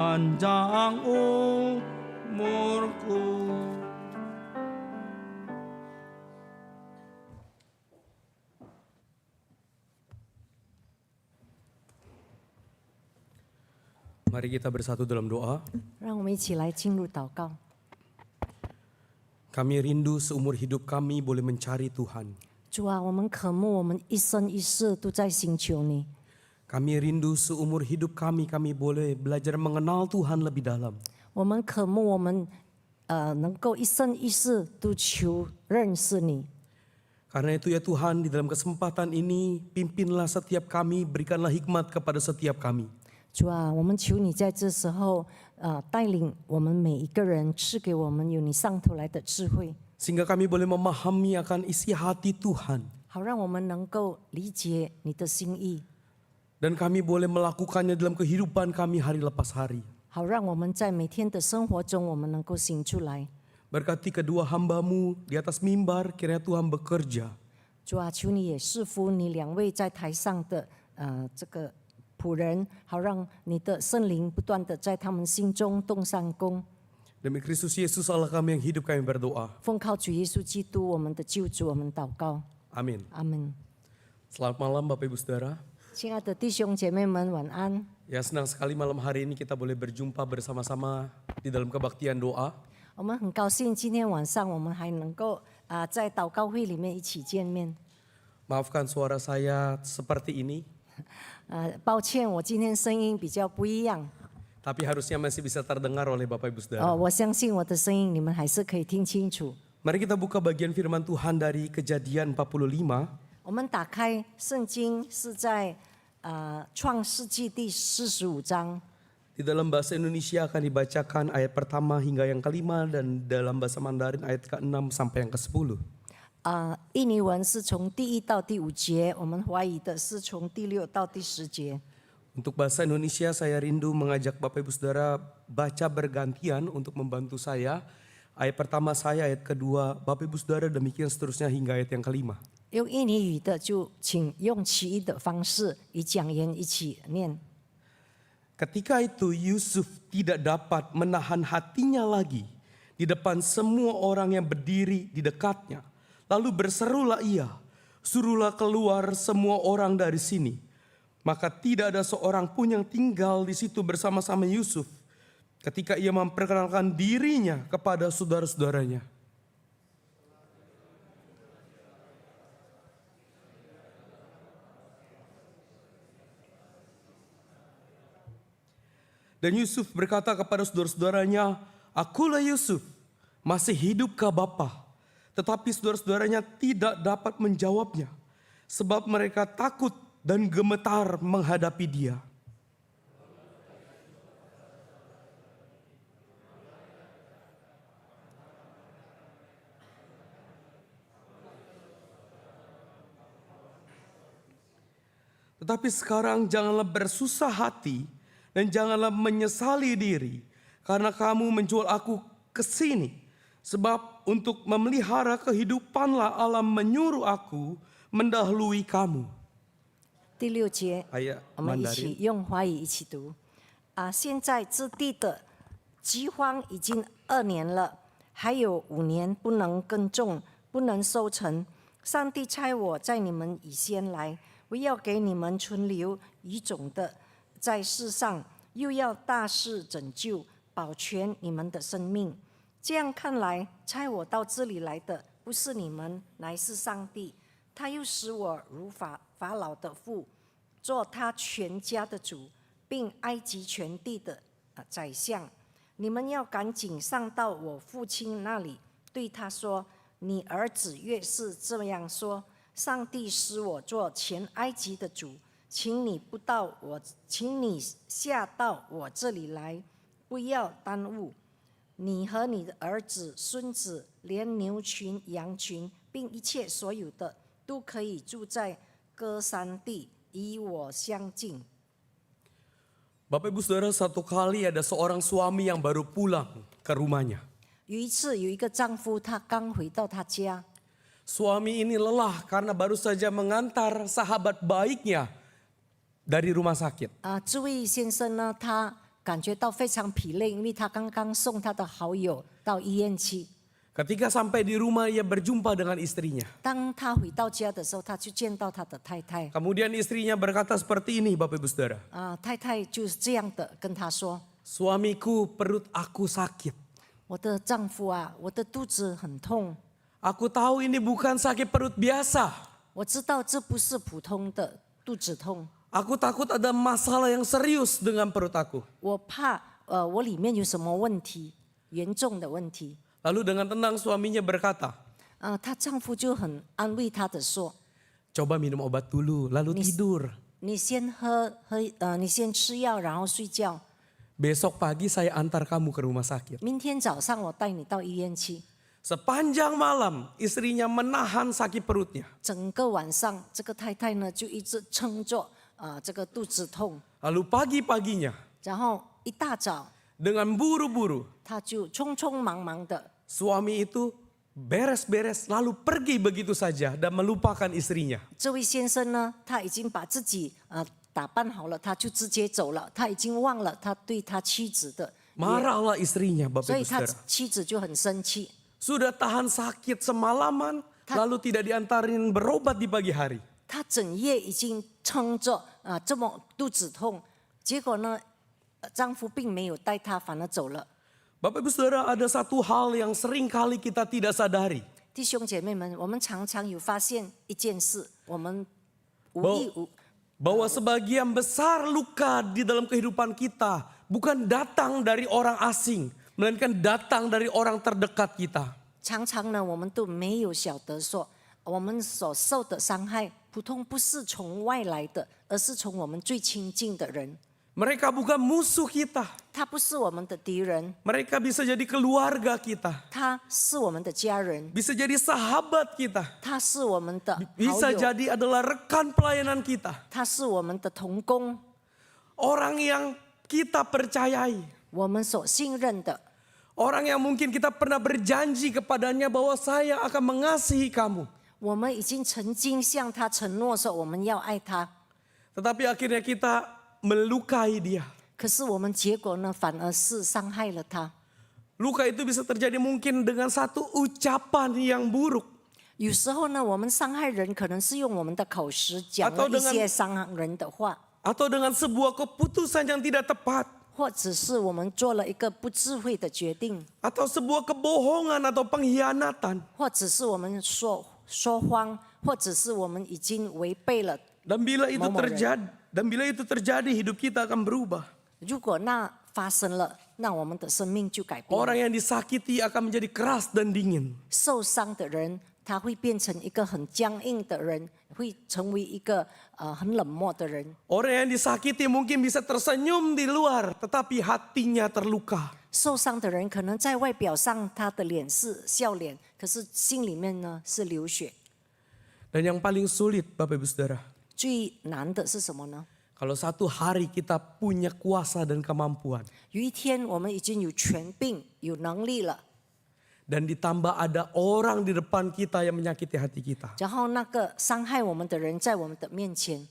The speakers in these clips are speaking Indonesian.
panjang umurku. Mari kita bersatu dalam doa. 让我们一起来进入祷告。 Kami rindu seumur hidup kami boleh mencari Tuhan. 主啊，我们渴慕我们一生一世都在寻求你。 Kami rindu seumur hidup kami boleh belajar mengenal Tuhan lebih dalam. 我们渴慕我们能够一生一世都求认识你。 Karena itu ya Tuhan, di dalam kesempatan ini pimpinlah setiap kami, berikanlah hikmat kepada setiap kami. 主啊，我们求你在这时候带领我们每一个人，赐给我们有你上头来的智慧， Sehingga kami boleh memahami akan isi hati Tuhan. 好让我们能够理解你的心意， Dan kami boleh melakukannya dalam kehidupan kami hari lepas hari. 好让我们在每天的生活中我们能够行出来。 Berkati kedua hamba-Mu di atas mimbar, kiranya Tuhan bekerja. 主啊，求你也赐福你两位在台上的这个仆人，好让你的圣灵不断的在他们心中动上工。 Demi Kristus Yesus Allah kami yang hidup kami berdoa. 奉靠主耶稣基督，我们的救主，我们祷告， Amin. 阿门。 Selamat malam Bapak Ibu Saudara. 亲爱的弟兄姐妹们，晚安。 Ya, senang sekali malam hari ini kita boleh berjumpa bersama-sama di dalam kebaktian doa. 我们很高兴今天晚上我们还能够在祷告会里面一起见面。 Maafkan suara saya seperti ini, 抱歉，我今天声音比较不一样。 tapi harusnya masih bisa terdengar oleh Bapak Ibu Saudara. 我相信我的声音你们还是可以听清楚。 Mari kita buka bagian firman Tuhan dari Kejadian 45. 我们打开圣经是在创世纪第45章。 Di dalam bahasa Indonesia akan dibacakan ayat pertama hingga yang kelima dan dalam bahasa Mandarin ayat ke-6 sampai yang ke-10. 印尼文是从第1到第5节，我们华语的是从第6到第10节。 Untuk bahasa Indonesia saya rindu mengajak Bapak Ibu Saudara baca bergantian untuk membantu saya. Ayat pertama saya, ayat kedua Bapak Ibu Saudara, demikian seterusnya hingga ayat yang kelima. 用印尼语的就请用其一的方式与讲员一起念。 Ketika itu Yusuf tidak dapat menahan hatinya lagi di depan semua orang yang berdiri di dekatnya. Lalu berserulah ia, suruhlah keluar semua orang dari sini. Maka tidak ada seorang pun yang tinggal di situ bersama-sama Yusuf ketika ia memperkenalkan dirinya kepada saudara-saudaranya. Dan Yusuf berkata kepada saudara-saudaranya, "Akulah Yusuf, masih hidupkah Bapa?" Tetapi saudara-saudaranya tidak dapat menjawabnya, sebab mereka takut dan gemetar menghadapi dia. Tetapi sekarang janganlah bersusah hati dan janganlah menyesali diri karena kamu menjual aku ke sini. Sebab untuk memelihara kehidupanlah Allah menyuruh aku mendahului kamu. 第6节， Ayat 我们一起 Mandarin. 用华语一起读。现在这地的饥荒已经2年了，还有5年不能耕种，不能收成。上帝差我在你们以先来，为要给你们存留余种的，在世上又要大肆拯救，保全你们的生命。这样看来，差我到这里来的不是你们，乃是上帝。他又使我如法老的父，做他全家的主，并埃及全地的宰相。你们要赶紧上到我父亲那里，对他说：你儿子越是这样说，上帝使我做全埃及的主，请你下到我这里来，不要耽误。你和你的儿子、孙子，连牛群、羊群，并一切所有的，都可以住在歌珊地，与我相近。 Bapak Ibu Saudara, satu kali ada seorang suami yang baru pulang ke rumahnya. 有一次，有一个丈夫，他刚回到他家， Suami ini lelah karena baru saja mengantar sahabat baiknya dari rumah sakit. 这位先生呢，他感觉到非常疲累，因为他刚刚送他的好友到医院去。 Ketika sampai di rumah ia berjumpa dengan istrinya. 当他回到家的时候，他就见到他的太太。 Kemudian istrinya berkata seperti ini Bapak Ibu Saudara. 太太就是这样的跟他说 Suamiku perut aku sakit.：“ 我的丈夫啊，我的肚子很痛， Aku tahu ini bukan sakit perut biasa. 我知道这不是普通的肚子痛， Aku takut ada masalah yang serius dengan perut aku. 我怕我里面有什么问题，严重的问题。” Lalu dengan tenang suaminya berkata, 她丈夫就很安慰她的说 coba minum obat dulu lalu tidur. ：“你先你先吃药，然后睡觉。 Besok pagi saya antar kamu ke rumah sakit. 明天早上我带你到医院去。” Sepanjang malam istrinya menahan sakit perutnya. 整个晚上，这个太太呢就一直撑着这个肚子痛， Lalu pagi-paginya 然后一大早 dengan buru-buru 她就匆匆忙忙的， suami itu beres-beres lalu pergi begitu saja dan melupakan istrinya. 这位先生呢，他已经把自己打扮好了，他就直接走了，他已经忘了他对他妻子的， Marahlah istrinya Bapak 所 Ibu 以他 Saudara. 妻子就很生气。 Sudah tahan sakit semalaman lalu tidak diantarin berobat di pagi hari. 她整夜已经撑着这么肚子痛，结果呢，丈夫并没有带她，反而走了。 Bapak Ibu Saudara, ada satu hal yang sering kali kita tidak sadari. 弟兄姐妹们，我们常常有发现一件事，我们无意无 Bahwa sebagian besar luka di dalam kehidupan kita bukan datang dari orang asing, melainkan datang dari orang terdekat kita. 常常呢，我们都没有晓得说，我们所受的伤害，普通不是从外来的，而是从我们最亲近的人。 Mereka bukan musuh kita. 他不是我们的敌人， Mereka bisa jadi keluarga kita. 他是我们的家人， Bisa jadi sahabat kita. 他是我们的好 Bisa 友， jadi adalah rekan pelayanan kita. 他是我们的同工， Orang yang kita percayai. 我们所信任的。 Orang yang mungkin kita pernah berjanji kepadanya bahwa saya akan mengasihi kamu. 我们已经曾经向他承诺说我们要爱他， Tetapi akhirnya kita melukai dia. 可是我们结果呢，反而是伤害了他。 Luka itu bisa terjadi mungkin dengan satu ucapan yang buruk. 有时候呢，我们伤害人，可能是用我们的口实讲了一些伤害人的话， Atau dengan sebuah keputusan yang tidak tepat. 或者是我们做了一个不智慧的决定， Atau sebuah kebohongan atau pengkhianatan. 或者是我们说谎，或者是我们已经违背了。 Dan bila itu terjadi, hidup kita akan berubah. 如果那发生了，那我们的生命就改变。 Orang yang disakiti akan menjadi keras dan dingin. 受伤的人，他会变成一个很僵硬的人，会成为一个很冷漠的人。 Orang yang disakiti mungkin bisa tersenyum di luar, tetapi hatinya terluka. 受伤的人可能在外表上他的脸是笑脸，可是心里面呢是流血。 Dan yang paling sulit Bapak Ibu Saudara, 最难的是什么呢？ kalau satu hari kita punya kuasa dan kemampuan, 有一天我们已经有权柄、有能力了， dan ditambah ada orang di depan kita yang menyakiti hati kita, 然后那个伤害我们的人在我们的面前，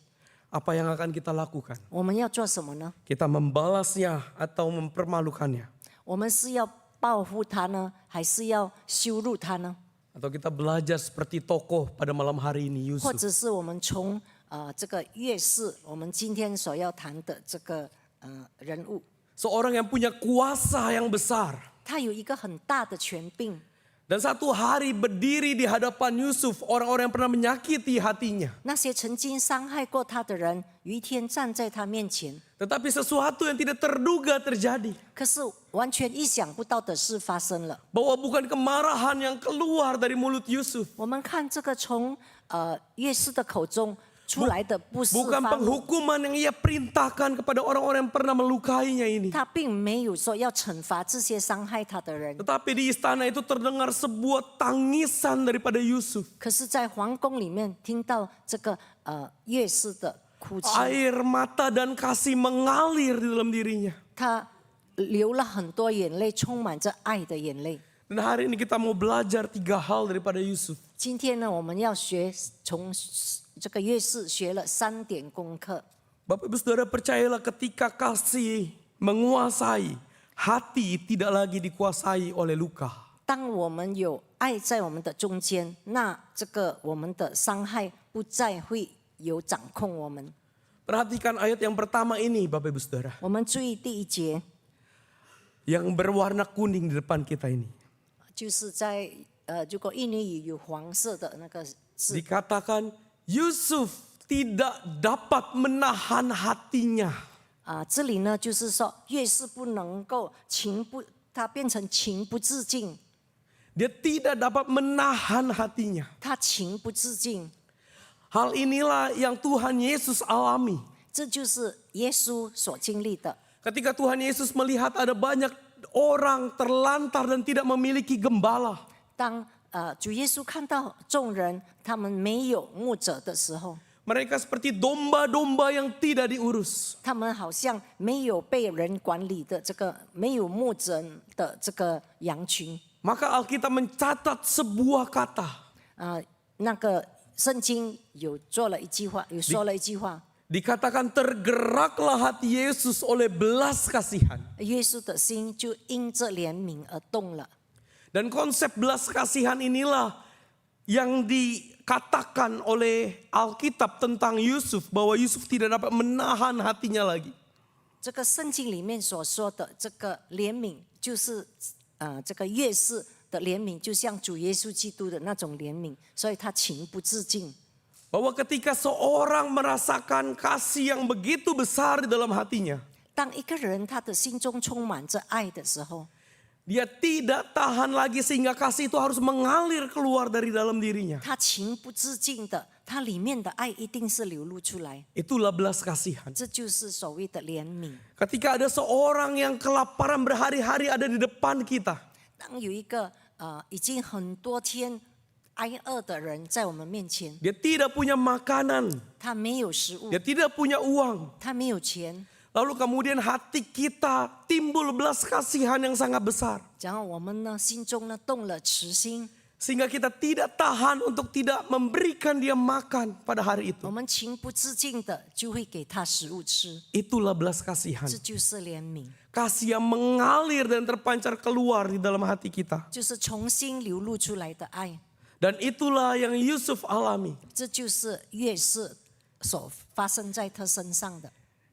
apa yang akan kita lakukan? 我们要做什么呢？ Kita membalasnya atau mempermalukannya? 我们是要报复他呢，还是要羞辱他呢？ Atau kita belajar seperti tokoh pada malam hari ini 或 Yusuf. 者是我们从这个乐事，我们今天所要谈的这个人物， Seorang yang punya kuasa yang besar. 他有一个很大的权柄。 Dan satu hari berdiri di hadapan Yusuf orang-orang yang pernah menyakiti hatinya. 那些曾经伤害过他的人，有一天站在他面前， Tetapi sesuatu yang tidak terduga terjadi. 可是完全意想不到的事发生了。 Bahwa bukan kemarahan yang keluar dari mulut Yusuf. 我们看这个从乐师的口中出来的不是 Bukan 发怒， penghukuman yang ia perintahkan kepada orang-orang yang pernah melukainya ini. 他并没有说要惩罚这些伤害他的人。 Tetapi di istana itu terdengar sebuah tangisan daripada Yusuf. 可是，在皇宫里面听到这个乐师的哭泣， Air mata dan kasih mengalir di dalam dirinya. 他流了很多眼泪，充满着爱的眼泪。 Dan hari ini kita mau belajar 3 hal daripada Yusuf. 今天呢，我们要从这个乐师学了3点功课。 Bapak Ibu Saudara percayalah ketika kasih menguasai, hati tidak lagi dikuasai oleh luka. 当我们有爱在我们的中间，那这个我们的伤害不再会有掌控我们。 Perhatikan ayat yang pertama ini Bapak Ibu Saudara. 我们注意第一节， Yang berwarna kuning di depan kita ini. 就是在如果印尼语有黄色的那个字， Dikatakan Yusuf tidak dapat menahan hatinya. 这里呢就是说，越是不能够他变成情不自禁， Dia tidak dapat menahan hatinya. 他情不自禁， Hal inilah yang Tuhan Yesus alami. 这就是耶稣所经历的。 Ketika Tuhan Yesus melihat ada banyak orang terlantar dan tidak memiliki gembala. 当主耶稣看到众人他们没有牧者的时候， Mereka seperti domba-domba yang tidak diurus. 他们好像没有被人管理的这个没有牧者的这个羊群。 Maka Alkitab mencatat sebuah kata. 那个圣经有说了一句话， Dikatakan tergeraklah hati Yesus oleh belas kasihan. 耶稣的心就因着怜悯而动了。 Dan konsep belas kasihan inilah yang dikatakan oleh Alkitab tentang Yusuf. Bahwa Yusuf tidak dapat menahan hatinya lagi. 这个圣经里面所说的这个怜悯，就是这个越是的怜悯，就像主耶稣基督的那种怜悯，所以他情不自禁。 Bahwa ketika seorang merasakan kasih yang begitu besar di dalam hatinya. 当一个人他的心中充满着爱的时候， Dia tidak tahan lagi sehingga kasih itu harus mengalir keluar dari dalam dirinya. 他情不自禁的，他里面的爱一定是流露出来， Itulah belas kasihan. 这就是所谓的怜悯。 Ketika ada seorang yang kelaparan berhari-hari ada di depan kita. 当有一个已经很多天挨饿的人在我们面前， Dia tidak punya makanan. 他没有食物， Dia tidak punya uang. 他没有钱， Lalu kemudian hati kita timbul belas kasihan yang sangat besar. 然后我们呢心中呢动了慈心， Sehingga kita tidak tahan untuk tidak memberikan dia makan pada hari 我 itu. 们情不自禁的就会给他食物吃， Itulah belas kasihan. 这就是怜悯， Kasih yang mengalir dan terpancar keluar di dalam hati kita. 就是重新流露出来的爱， Dan itulah yang Yusuf alami. 这就是越是所发生在他身上的。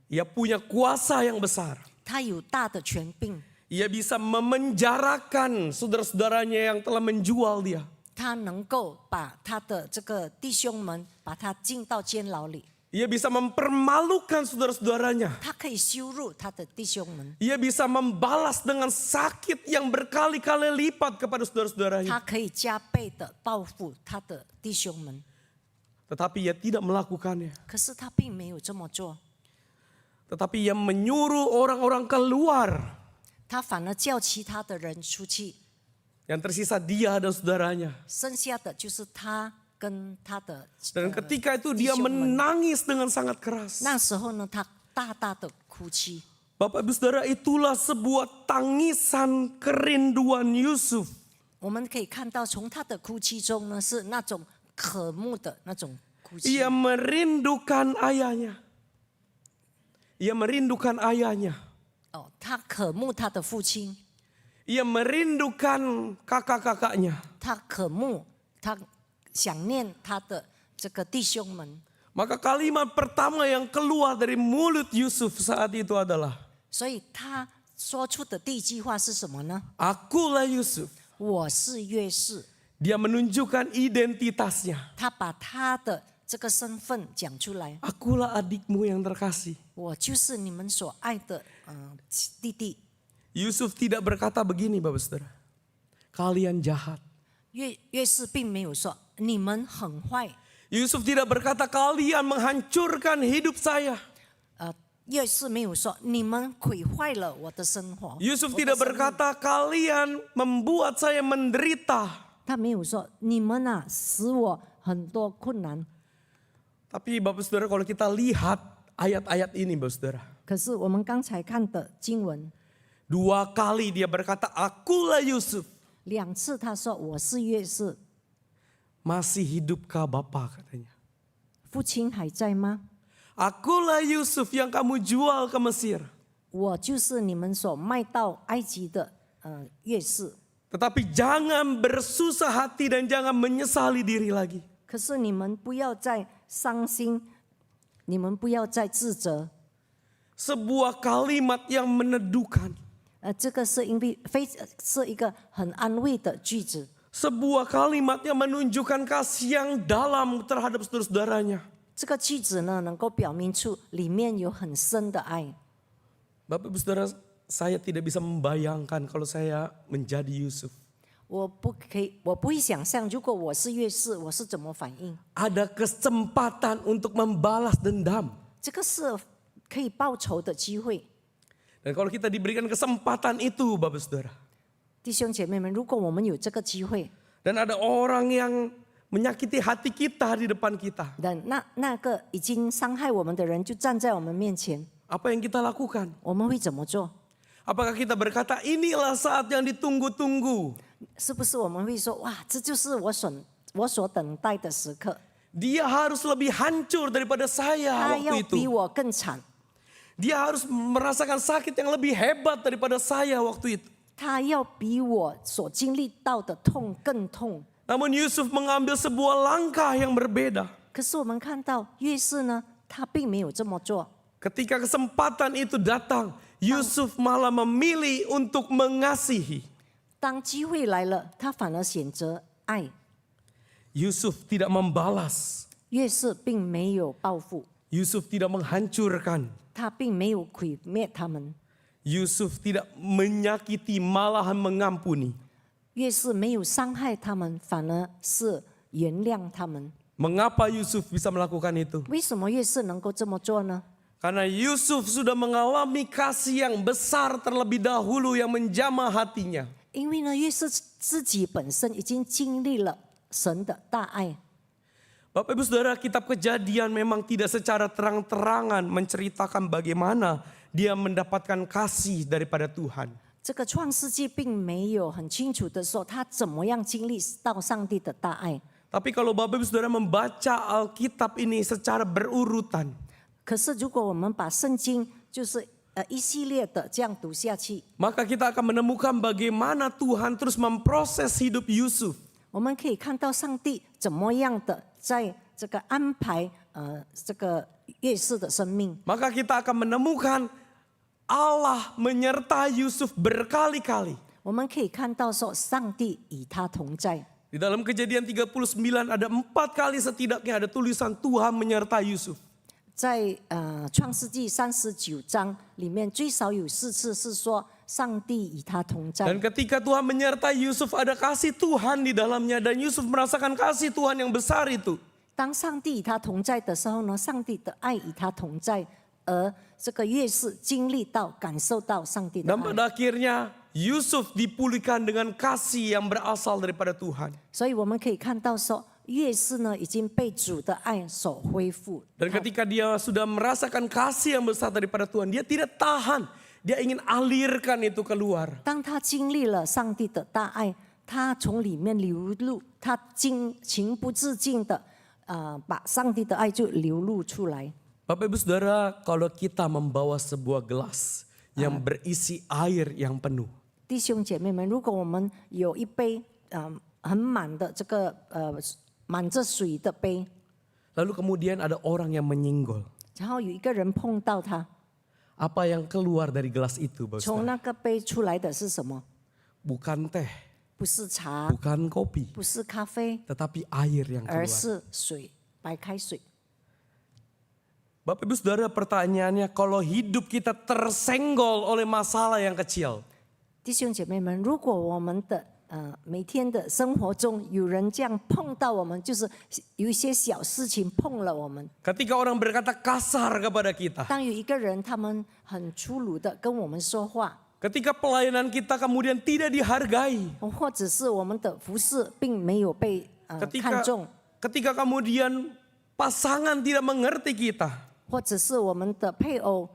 Ia punya kuasa yang besar. 他有大的权柄， Ia bisa memenjarakan saudara-saudaranya yang telah menjual dia. 他能够把他的这个弟兄们把他进到监牢里， Ia bisa mempermalukan saudara-saudaranya. 他可以羞辱他的弟兄们， Ia bisa membalas dengan sakit yang berkali-kali lipat kepada 他 saudara-saudaranya. 可以加倍的报复他的弟兄们， Tetapi ia tidak melakukannya. 可是他并没有这么做， Tetapi ia menyuruh orang-orang keluar. 他反而叫其他的人出去， Yang tersisa dia dan saudaranya. 剩下的就是他跟他的 Dan ketika itu dia menangis dengan sangat keras. 那时候呢，他大大的哭泣。 Bapak Ibu Saudara, itulah sebuah tangisan kerinduan Yusuf. 我们可以看到，从他的哭泣中呢，是那种渴慕的那种哭泣。 Ia merindukan ayahnya. Ia merindukan ayahnya. 他渴慕他的父亲， Ia merindukan kakak-kakaknya. 他渴慕，他想念他的这个弟兄们。 Maka kalimat pertama yang keluar dari mulut Yusuf saat itu adalah, 所以他说出的第一句话是什么呢？ Akulah Yusuf. 我是约瑟。 Dia menunjukkan identitasnya. 他把他的这个身份讲出来， Akulah adikmu yang terkasih. 我就是你们所爱的弟弟。 Yusuf tidak berkata begini Bapak Saudara. Kalian jahat. 约瑟并没有说你们很坏， Yusuf tidak berkata kalian menghancurkan hidup saya. 约瑟没有说你们毁坏了我的生活。 Yusuf 我的 tidak 生命 berkata kalian membuat saya menderita. 他没有说你们使我很多困难。 Tapi Bapak Saudara kalau kita lihat ayat-ayat ini Bapak Saudara. 可是我们刚才看的经文， 2 kali dia berkata akulah Yusuf. 2次他说我是约瑟， Masih hidupkah Bapa katanya. 父亲还在吗？ Akulah Yusuf yang kamu jual ke Mesir. 我就是你们所卖到埃及的约瑟。 Tetapi jangan bersusah hati dan jangan menyesali diri lagi. 可是你们不要再伤心，你们不要再自责。 Sebuah kalimat yang meneduhkan. 这个是是一个很安慰的句子。 Sebuah kalimat yang menunjukkan kasih yang dalam terhadap saudara-saudaranya. 这个句子呢，能够表明出里面有很深的爱。 Bapak Ibu Saudara, saya tidak bisa membayangkan kalau saya menjadi Yusuf. 我不会想象，如果我是约瑟，我是怎么反应？ Ada kesempatan untuk membalas dendam. 这个是可以报仇的机会。 Dan kalau kita diberikan kesempatan itu, Bapak Saudara. 弟兄姐妹们，如果我们有这个机会， Dan ada orang yang menyakiti hati kita di depan kita. 那个已经伤害我们的人就站在我们面前， Apa yang kita lakukan? 我们会怎么做？ Apakah kita berkata inilah saat yang ditunggu-tunggu? 是不是我们会说，哇，这就是我所等待的时刻？ Dia harus lebih hancur daripada 他 saya 要 waktu 比 itu. 我更惨， Dia harus merasakan sakit yang lebih hebat daripada saya waktu itu. 他要比我所经历到的痛更痛。 Namun Yusuf mengambil sebuah langkah yang berbeda. 可是我们看到约瑟呢，他并没有这么做。 Ketika kesempatan itu datang, Yusuf malah memilih untuk mengasihi. 当机会来了，他反而选择爱。 Yusuf tidak membalas. 约瑟并没有报复， Yusuf tidak menghancurkan. 他并没有毁灭他们。 Yusuf tidak menyakiti, malahan mengampuni. 约瑟没有伤害他们，反而是原谅他们。 Mengapa Yusuf bisa melakukan itu? 为什么约瑟能够这么做呢？ Karena Yusuf sudah mengalami kasih yang besar terlebih dahulu yang menjamah hatinya. 因为呢，约瑟自己本身已经经历了神的大爱。 Bapak Ibu Saudara, kitab Kejadian memang tidak secara terang-terangan menceritakan bagaimana dia mendapatkan kasih daripada Tuhan. 这个创世纪并没有很清楚的说他怎么样经历到上帝的大爱。 Tapi kalau Bapak Ibu Saudara membaca Alkitab ini secara berurutan, 可是如果我们把圣经就是一系列的这样读下去， maka kita akan menemukan bagaimana Tuhan terus memproses hidup Yusuf. 我们可以看到上帝怎么样的在这个安排这个约瑟的生命。 Maka kita akan menemukan Allah menyertai Yusuf berkali-kali. 我们可以看到说上帝与他同在。 Di dalam Kejadian 39 ada 4 kali setidaknya ada tulisan Tuhan menyertai Yusuf. 在创世纪39章里面，最少有4次是说上帝与他同在。 Dan ketika Tuhan menyertai Yusuf ada kasih Tuhan di dalamnya dan Yusuf merasakan kasih Tuhan yang besar itu. 当上帝与他同在的时候呢，上帝的爱与他同在，而这个约瑟经历到、感受到上帝的 Dan 爱。 pada akhirnya Yusuf dipulihkan dengan kasih yang berasal daripada Tuhan. 所以我们可以看到说，约瑟呢已经被主的爱所恢复。 Dan ketika dia sudah merasakan kasih yang besar daripada Tuhan, dia tidak tahan. Dia ingin alirkan itu keluar. 当他经历了上帝的大爱，他从里面流露，他情不自禁的把上帝的爱就流露出来。 Bapak Ibu Saudara, kalau kita membawa sebuah gelas yang berisi air yang penuh, 弟兄姐妹们，如果我们有一杯很满的这个满着水的杯， lalu kemudian ada orang yang menyinggol. 然后有一个人碰到它， Apa yang keluar dari gelas itu, Bapak 从 Saudara? 那个杯出来的是什么？ Bukan teh, 不是茶， bukan kopi, 不是咖啡， tetapi air yang 而 keluar. 是水，白开水。 Bapak Ibu Saudara, pertanyaannya kalau hidup kita tersenggol oleh masalah yang kecil, 弟兄姐妹们，如果我们的每天的生活中有人这样碰到我们，就是有一些小事情碰了我们。 ketika orang berkata kasar kepada kita, 当有一个人他们很粗鲁的跟我们说话， ketika pelayanan kita kemudian tidak dihargai, 或者是我们的服饰并没有被看重， ketika kemudian pasangan tidak mengerti kita, 或者是我们的配偶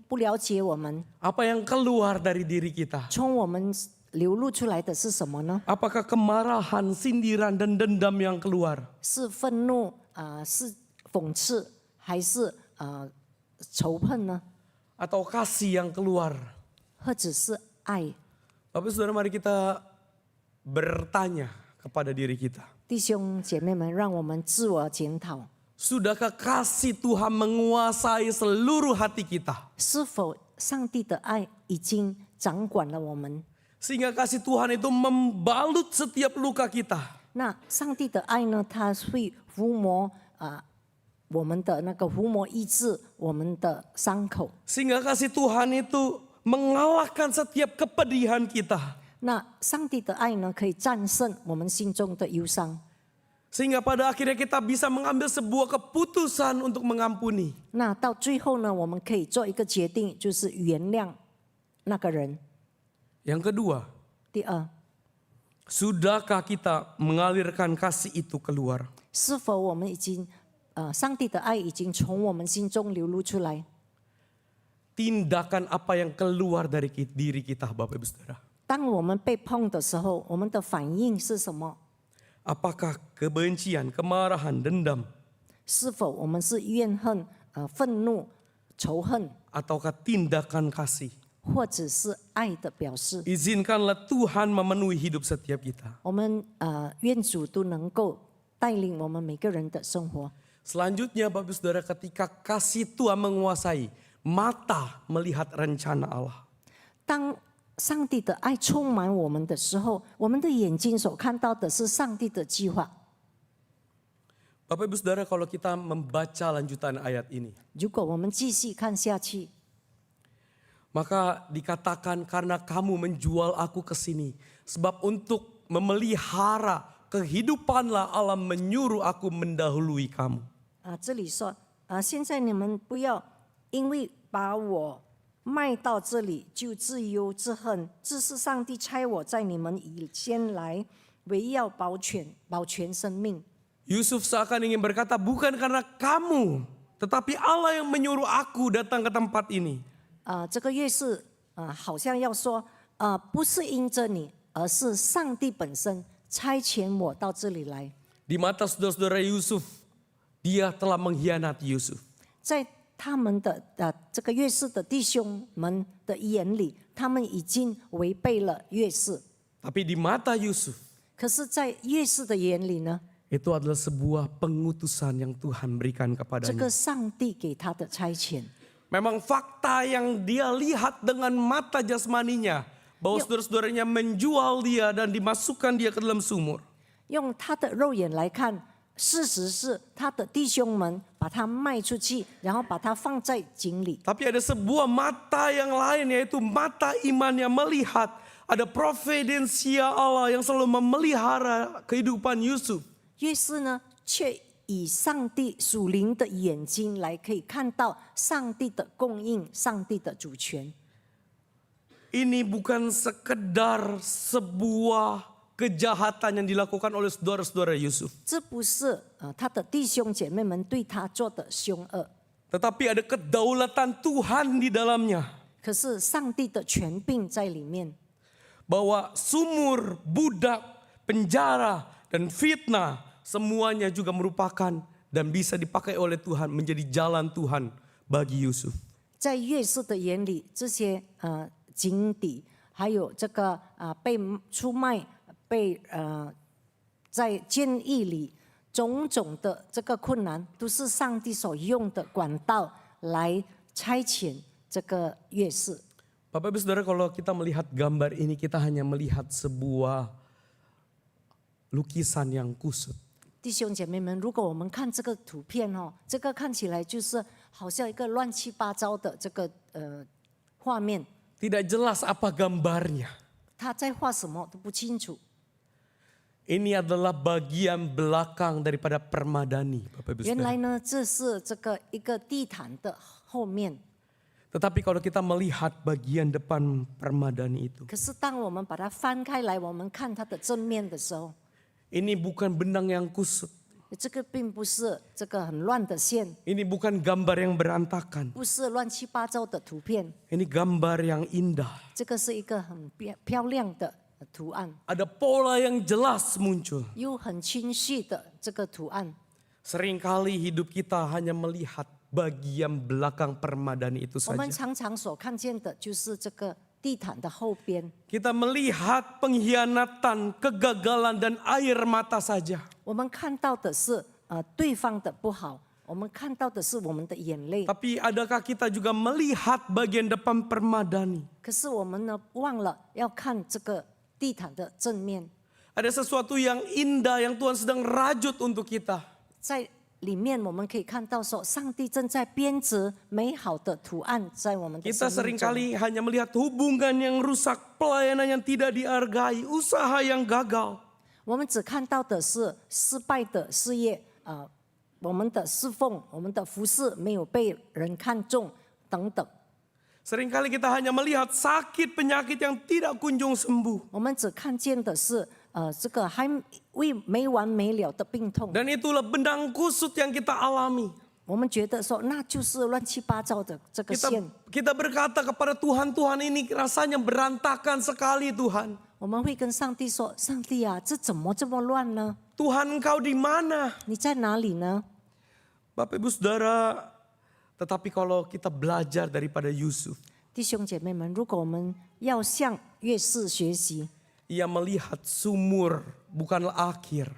不了解我们， apa yang keluar dari diri kita? 从我们流露出来的是什么呢？ Apakah kemarahan, sindiran, dan dendam yang keluar? 是愤怒是讽刺，还是仇恨呢？ atau kasih yang keluar. 或者是爱。 Bapak Saudara, mari kita bertanya kepada diri kita. 弟兄姐妹们，让我们自我检讨， Sudahkah kasih Tuhan menguasai seluruh hati kita? 是否上帝的爱已经掌管了我们？ Sehingga kasih Tuhan itu membalut setiap luka kita. 那上帝的爱呢？它会抚摸我们的那个抚摸医治我们的伤口。 Sehingga kasih Tuhan itu mengalahkan setiap kepedihan kita. 那上帝的爱呢，可以战胜我们心中的忧伤。 Sehingga pada akhirnya kita bisa mengambil sebuah keputusan untuk mengampuni. 那到最后呢，我们可以做一个决定，就是原谅那个人。 Yang kedua, 第二， sudahkah kita mengalirkan kasih itu keluar? 是否我们已经上帝的爱已经从我们心中流露出来？ Tindakan apa yang keluar dari diri kita, Bapak Ibu Saudara? 当我们被碰的时候，我们的反应是什么？ Apakah kebencian, kemarahan, dendam? 是否我们是怨恨、愤怒、仇恨， Ataukah tindakan kasih? 或者是爱的表示？ Izinkanlah Tuhan memenuhi hidup setiap kita. 我们愿主都能够带领我们每个人的生活。 Selanjutnya Bapak Ibu Saudara, ketika kasih Tuhan menguasai, mata melihat rencana Allah. 当上帝的爱充满我们的时候，我们的眼睛所看到的是上帝的计划。 Bapak Ibu Saudara, kalau kita membaca lanjutan ayat ini, 如果我们继续看下去， maka dikatakan karena kamu menjual aku ke sini, sebab untuk memelihara kehidupanlah Allah menyuruh aku mendahului kamu. 这里说现在你们不要因为把我卖到这里就自忧自恨，这是上帝差我在你们以先来，为要保全生命。 Yusuf seakan ingin berkata, bukan karena kamu, tetapi Allah yang menyuruh aku datang ke tempat ini. 这个月是好像要说不是因着你，而是上帝本身差遣我到这里来。 Di mata saudara-saudara Yusuf, dia telah mengkhianati Yusuf. 在他们的这个月氏的弟兄们的眼里，他们已经违背了月氏。 Tapi di mata Yusuf, 可是，在月氏的眼里呢， itu adalah sebuah pengutusan yang Tuhan berikan 这 kepadanya. 个上帝给他的差遣， Memang fakta yang dia lihat dengan mata jasmaninya, bahwa saudara-saudaranya menjual dia dan dimasukkan dia ke dalam sumur. 用他的肉眼来看，事实是他的弟兄们把他卖出去，然后把他放在井里。 Tapi ada sebuah mata yang lain, yaitu mata iman yang melihat ada providensia Allah yang selalu memelihara kehidupan Yusuf. 约瑟呢，却以上帝属灵的眼睛来可以看到上帝的供应，上帝的主权。 Ini bukan sekedar sebuah kejahatan yang dilakukan oleh saudara-saudara Yusuf. 这不是他的弟兄姐妹们对他做的凶恶， Tetapi ada kedaulatan Tuhan di dalamnya. 可是上帝的权柄在里面。 Bahwa sumur, budak, penjara, dan fitnah semuanya juga merupakan dan bisa dipakai oleh Tuhan menjadi jalan Tuhan bagi Yusuf. 在约瑟的眼里，这些井底，还有这个被出卖、被在监狱里种种的这个困难，都是上帝所用的管道来差遣这个约瑟。 Bapak Ibu Saudara, kalau kita melihat gambar ini, kita hanya melihat sebuah lukisan yang kusut. 弟兄姐妹们，如果我们看这个图片这个看起来就是好像一个乱七八糟的这个画面， Tidak jelas apa gambarnya. 他在画什么都不清楚。 Ini adalah bagian belakang daripada permadani, Bapak Ibu 原 Saudara. 来呢，这是这个一个地毯的后面。 Tetapi kalau kita melihat bagian depan permadani itu, 可是当我们把它翻开来，我们看它的正面的时候， ini bukan benang yang kusut. 这个并不是这个很乱的线， Ini bukan gambar yang berantakan. 不是乱七八糟的图片， Ini gambar yang indah. 这个是一个很漂亮的图案， Ada pola yang jelas muncul. 又很清晰的这个图案。 Seringkali hidup kita hanya melihat bagian belakang permadani itu 我们 saja. 常常所看见的就是这个地毯的后边， Kita melihat pengkhianatan, kegagalan dan air mata saja. 我们看到的是对方的不好，我们看到的是我们的眼泪。 Tapi adakah kita juga melihat bagian depan permadani? 可是我们呢，忘了要看这个地毯的正面， Ada sesuatu yang indah yang Tuhan sedang rajut untuk kita. 在里面我们可以看到说，上帝正在编织美好的图案在我们的 Kita 生命中。 seringkali hanya melihat hubungan yang rusak, pelayanan yang tidak dihargai, usaha yang gagal. 我们只看到的是失败的事业我们的侍奉、我们的服侍没有被人看重等等。 Seringkali kita hanya melihat sakit penyakit yang tidak kunjung sembuh. 我们只看见的是这个还没完没了的病痛， Dan itulah benang kusut yang kita alami. 我们觉得说那就是乱七八糟的这个线。 Kita berkata kepada Tuhan, Tuhan ini rasanya berantakan sekali Tuhan. 我们会跟上帝说：“上帝啊，这怎么这么乱呢？ Tuhan engkau di mana? 你在哪里呢 Bapak Ibu Saudara, tetapi kalau kita belajar daripada Yusuf, 弟兄姐妹们，如果我们要向约瑟学习， ia melihat sumur bukanlah akhir.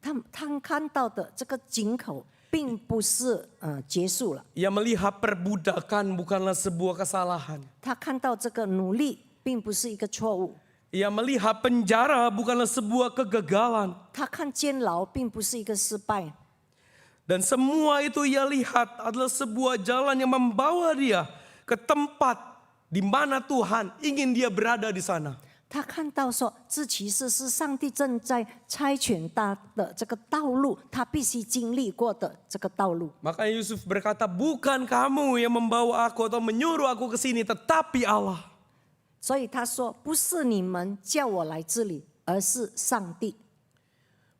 他看到的这个井口，并不是结束了。 Ia melihat perbudakan bukanlah sebuah kesalahan. 他看到这个努力，并不是一个错误。 Ia melihat penjara bukanlah sebuah kegagalan. 他看监牢，并不是一个失败。 Dan semua itu ia lihat adalah sebuah jalan yang membawa dia ke tempat di mana Tuhan ingin dia berada di sana. 他看到说，这其实是上帝正在差遣他的这个道路，他必须经历过的这个道路。 Makanya Yusuf berkata, bukan kamu yang membawa aku atau menyuruh aku ke sini, tetapi Allah. 所以他说，不是你们叫我来这里，而是上帝。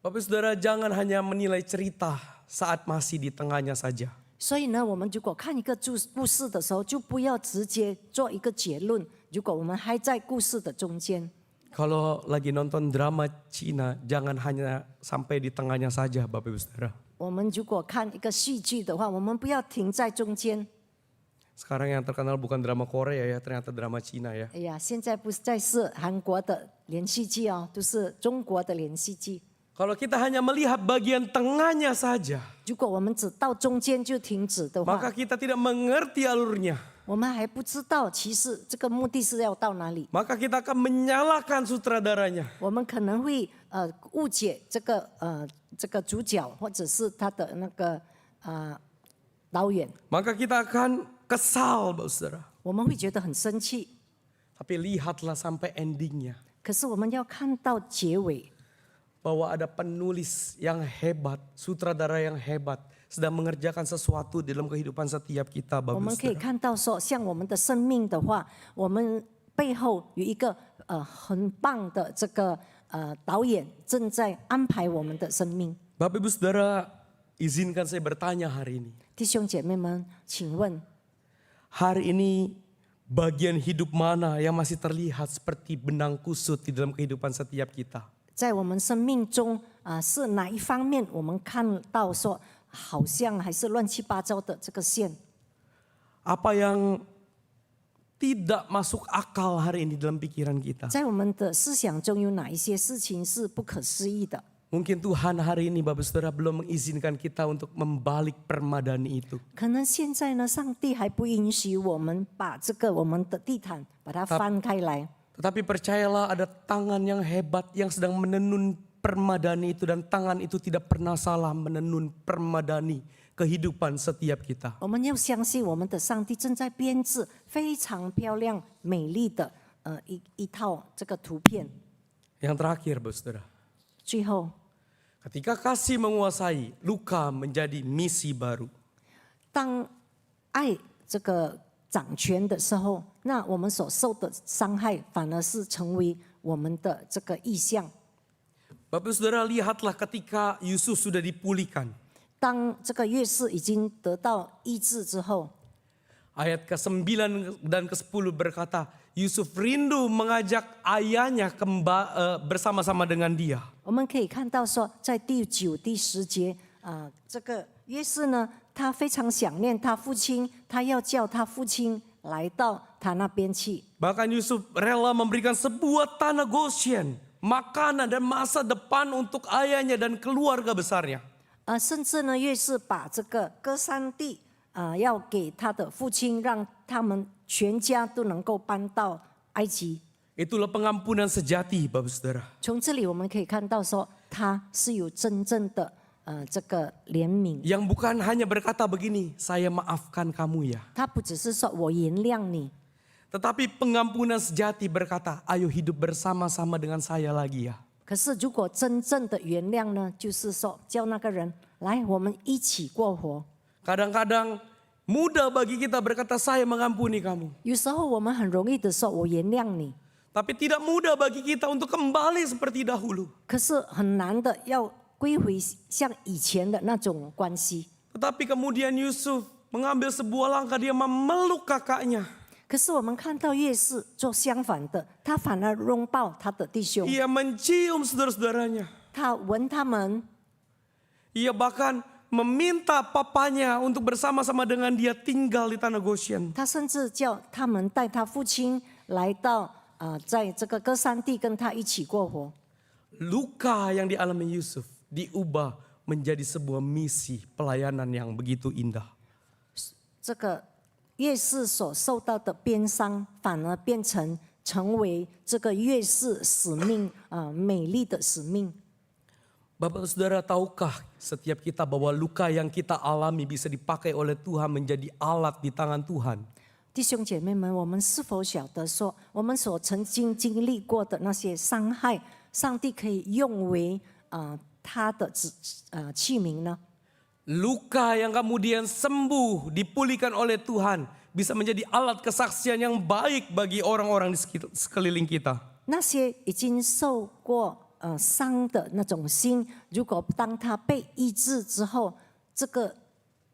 Bapak Saudara, jangan hanya menilai cerita saat masih di tengahnya saja. 所以呢，我们如果看一个故事的时候，就不要直接做一个结论。如果我们还在故事的中间， Kalau lagi nonton drama Cina, jangan hanya sampai di tengahnya saja, Bapak Ibu Saudara. 我们如果看一个戏剧的话，我们不要停在中间。 Sekarang yang terkenal bukan drama Korea ya, ternyata drama Cina ya. 哎呀，现在不再是韩国的连续剧哦，都是中国的连续剧。 Kalau kita hanya melihat bagian tengahnya saja, 如果我们只到中间就停止的 maka 话， kita tidak mengerti alurnya. 我们还不知道其实这个目的是要到哪里。 Maka kita akan menyalahkan sutradaranya. 我们可能会误解这个主角或者是他的那个导演， Maka kita akan kesal, Bapak Saudara. 我们会觉得很生气。 Tapi lihatlah sampai endingnya. 可是我们要看到结尾， Bahwa ada penulis yang hebat, sutradara yang hebat, sedang mengerjakan sesuatu di dalam kehidupan setiap kita, 我 Bapak 们可以 Saudara. 看到说，像我们的生命的话，我们背后有一个很棒的这个导演正在安排我们的生命。 Bapak Ibu Saudara, izinkan saya bertanya hari ini. 弟兄姐妹们，请问 Hari ini bagian hidup mana yang masih terlihat seperti benang kusut di dalam kehidupan setiap kita? 在我们生命中是哪一方面我们看到说好像还是乱七八糟的这个线？ Apa yang tidak masuk akal hari ini dalam pikiran kita? 在我们的思想中有哪一些事情是不可思议的？ Mungkin Tuhan hari ini Bapak Saudara belum mengizinkan kita untuk membalik permadani itu. 可能现在呢，上帝还不允许我们把这个我们的地毯把它翻开来。 Tetapi percayalah ada tangan yang hebat yang sedang menenun permadani itu. Dan tangan itu tidak pernah salah menenun permadani kehidupan setiap kita. 我们要相信我们的上帝正在编制非常漂亮美丽的一套这个图片。 Yang terakhir Bapak Saudara. 最后， Ketika kasih menguasai, luka menjadi misi baru. 当爱这个掌权的时候，那我们所受的伤害反而是成为我们的这个意向。 Bapak Saudara, lihatlah ketika Yusuf sudah dipulihkan. 当这个月事已经得到医治之后， Ayat ke-9 dan ke-10 berkata, Yusuf rindu mengajak ayahnya bersama-sama dengan dia. 我们可以看到说，在第9、第10节这个约瑟呢，他非常想念他父亲，他要叫他父亲来到他那边去。 Bahkan Yusuf rela memberikan sebuah tanah Goshen, makanan dan masa depan untuk ayahnya dan keluarga besarnya. 甚至呢，越是把这个歌山地要给他的父亲，让他们全家都能够搬到埃及。 Itulah pengampunan sejati, Bapak Saudara. 从这里我们可以看到说，他是有真正的这个怜悯， Yang bukan hanya berkata begini, saya maafkan kamu ya. 他不只是说我原谅你， Tetapi pengampunan sejati berkata, ayo hidup bersama-sama dengan saya lagi ya. 可是如果真正的原谅呢，就是说叫那个人来，我们一起过活。 Kadang-kadang mudah bagi kita berkata, saya mengampuni kamu. 有时候我们很容易的说我原谅你， Tapi tidak mudah bagi kita untuk kembali seperti dahulu. 可是很难的要归回像以前的那种关系。 Tetapi kemudian Yusuf mengambil sebuah langkah, dia memeluk kakaknya. 可是我们看到越是做相反的，他反而拥抱他的弟兄， Ia mencium saudara-saudaranya. 他闻他们， Ia bahkan meminta papanya untuk bersama-sama dengan dia tinggal di tanah Goshen. 他甚至叫他们带他父亲来到在这个歌山地跟他一起过活。 Luka yang dialami Yusuf diubah menjadi sebuah misi pelayanan yang begitu indah. 这个越是所受到的鞭伤，反而成为这个越是使命美丽的使命。 Bapak Saudara, tahukah setiap kita bahwa luka yang kita alami bisa dipakai oleh Tuhan menjadi alat di tangan Tuhan? 弟兄姐妹们，我们是否晓得说，我们所曾经经历过的那些伤害，上帝可以用为他的器皿呢？ Luka yang kemudian sembuh, dipulihkan oleh Tuhan, bisa menjadi alat kesaksian yang baik bagi orang-orang di sekeliling kita. 那些已经受过伤的那种心，如果当他被医治之后，这个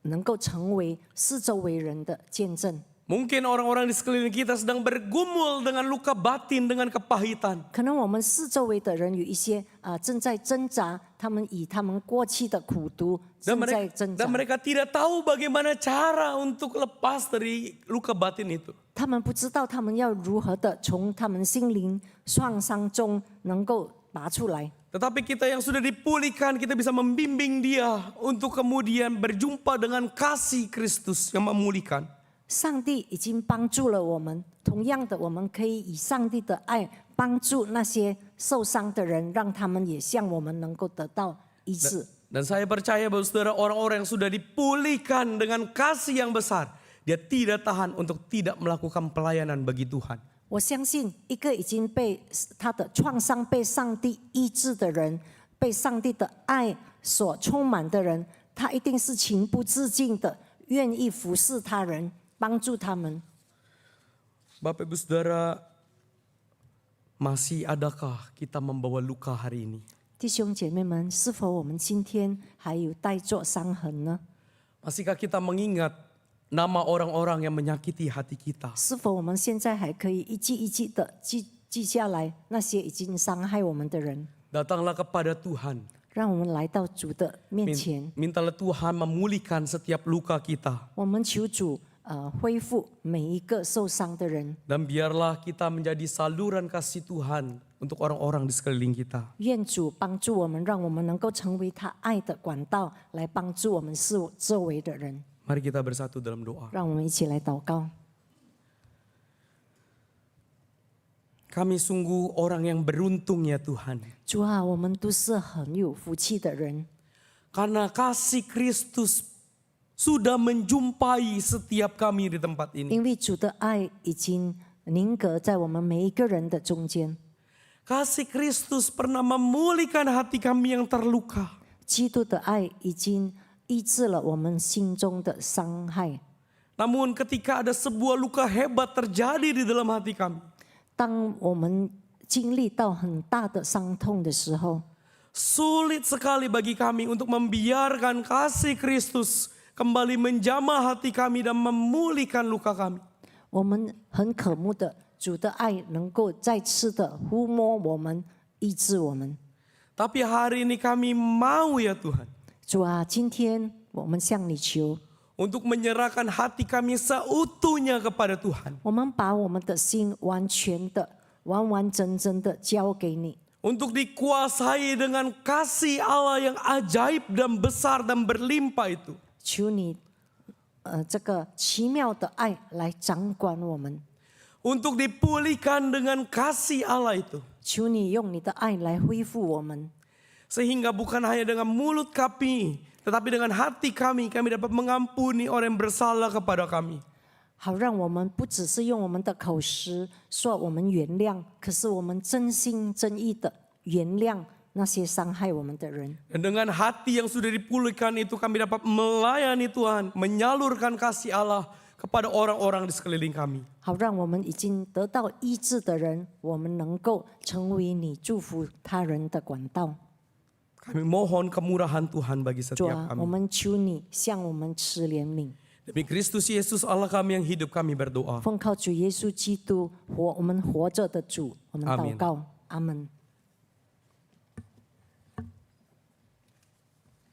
能够成为四周围人的见证。 Mungkin orang-orang di sekeliling kita sedang bergumul dengan luka batin, dengan kepahitan. 可能我们四周围的人有一些正在挣扎，他们以他们过去的苦毒正在挣扎 Dan，mereka tidak tahu bagaimana cara untuk lepas dari luka batin itu. 他们不知道他们要如何的从他们心灵创伤中能够拔出来。 Tetapi kita yang sudah dipulihkan, kita bisa membimbing dia untuk kemudian berjumpa dengan kasih Kristus yang memulihkan. 上帝已经帮助了我们，同样的，我们可以以上帝的爱帮助那些受伤的人，让他们也像我们能够得到医治。 Dan saya percaya bahwa saudara, orang-orang yang sudah dipulihkan dengan kasih yang besar, dia tidak tahan untuk tidak melakukan pelayanan bagi Tuhan. 我相信，一个已经被他的创伤被上帝医治的人，被上帝的爱所充满的人，他一定是情不自禁的愿意服侍他人，帮助他们。 Bapak Ibu Saudara, masih adakah kita membawa luka hari ini? 弟兄姐妹们，是否我们今天还有带着伤痕呢？ Masihkah kita mengingat nama orang-orang yang menyakiti hati kita? 是否我们现在还可以一句一句的记下来那些已经伤害我们的人？ Datanglah kepada Tuhan. 让我们来到主的面前， Mintalah Tuhan memulihkan setiap luka kita. 我们求主恢复每一个受伤的人。 Dan biarlah kita menjadi saluran kasih Tuhan untuk orang-orang di sekeliling kita. 愿主帮助我们，让我们能够成为他爱的管道，来帮助我们四周围的人。 Mari kita bersatu dalam doa. 让我们一起来祷告。 Kami sungguh orang yang beruntung ya Tuhan. 主啊，我们都是很有福气的人， Karena kasih Kristus sudah menjumpai setiap kami di tempat ini. 因为主的爱已经凝隔在我们每一个人的中间。 Kasih Kristus pernah memulihkan hati kami yang terluka. 基督的爱已经医治了我们心中的伤害。 Namun ketika ada sebuah luka hebat terjadi di dalam hati kami, 当我们经历到很大的伤痛的时候， sulit sekali bagi kami untuk membiarkan kasih Kristus kembali menjamah hati kami dan memulihkan luka kami. 我们很渴慕的主的爱能够再次的抚摸我们，医治我们。 Tapi hari ini kami mau ya Tuhan, 主啊，今天我们向你求， untuk menyerahkan hati kami seutuhnya kepada Tuhan. 我们把我们的心完全的、完完整整的交给你， Untuk dikuasai dengan kasih Allah yang ajaib dan besar dan berlimpah itu. 求你，这个奇妙的爱来掌管我们， Untuk dipulihkan dengan kasih Allah itu. 求你用你的爱来恢复我们， Sehingga bukan hanya dengan mulut kami, tetapi dengan hati kami dapat mengampuni orang yang bersalah kepada kami. 好让我们不只是用我们的口实说我们原谅，可是我们真心真意的原谅那些伤害我们的人。 Dan dengan hati yang sudah dipulihkan itu kami dapat melayani Tuhan, menyalurkan kasih Allah kepada orang-orang di sekeliling kami. 好让我们已经得到医治的人，我们能够成为你祝福他人的管道。 Kami mohon kemurahan Tuhan bagi 主 setiap 啊，我 kami. 们求你向我们施怜悯， Demi Kristus Yesus Allah kami yang hidup kami berdoa. 奉靠主耶稣基督我们活着的主，我们祷 Amin 告，阿门。